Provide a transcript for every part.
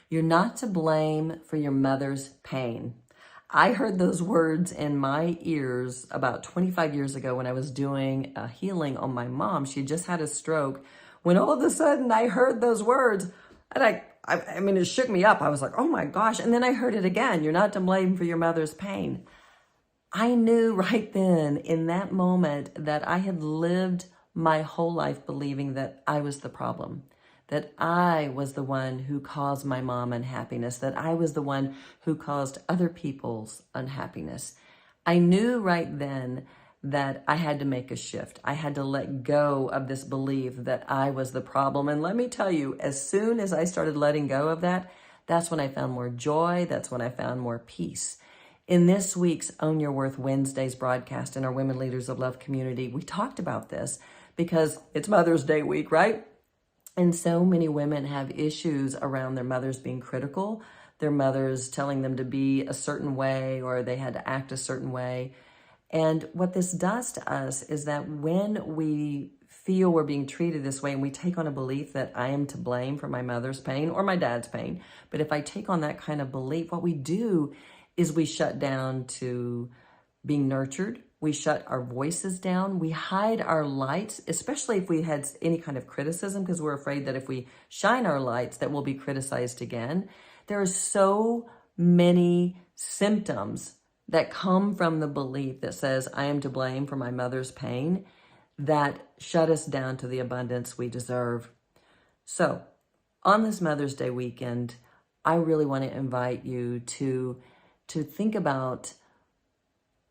You're not to blame for your mother's pain. I heard those words in my ears about 25 years ago when I was doing a healing on my mom. She had just had a stroke. When all of a sudden I heard those words, and I mean, it shook me up. I was like, oh my gosh. And then I heard it again. You're not to blame for your mother's pain. I knew right then in that moment that I had lived my whole life believing that I was the problem, that I was the one who caused my mom unhappiness, that I was the one who caused other people's unhappiness. I knew right then that I had to make a shift. I had to let go of this belief that I was the problem. And let me tell you, as soon as I started letting go of that, that's when I found more joy. That's when I found more peace. In this week's Own Your Worth Wednesdays broadcast in our Women Leaders of Love community, we talked about this because it's Mother's Day week, right? And so many women have issues around their mothers being critical, their mothers telling them to be a certain way or they had to act a certain way. And what this does to us is that when we feel we're being treated this way and we take on a belief that I am to blame for my mother's pain or my dad's pain, but if I take on that kind of belief, what we do is we shut down to being nurtured. We shut our voices down. We hide our lights, especially if we had any kind of criticism, because we're afraid that if we shine our lights, that we'll be criticized again. There are so many symptoms that come from the belief that says, I am to blame for my mother's pain, that shut us down to the abundance we deserve. So on this Mother's Day weekend, I really want to invite you to think about,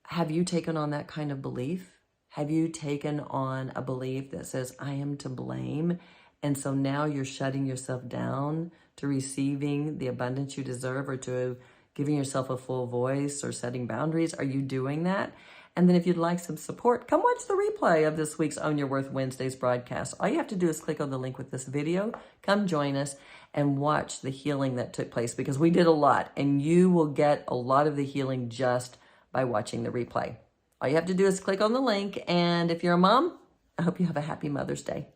have you taken on that kind of belief? Have you taken on a belief that says, I am to blame? And so now you're shutting yourself down to receiving the abundance you deserve or to giving yourself a full voice or setting boundaries? Are you doing that? And then if you'd like some support, come watch the replay of this week's Own Your Worth Wednesdays broadcast. All you have to do is click on the link with this video, come join us and watch the healing that took place, because we did a lot and you will get a lot of the healing just by watching the replay. All you have to do is click on the link. And if you're a mom, I hope you have a happy Mother's Day.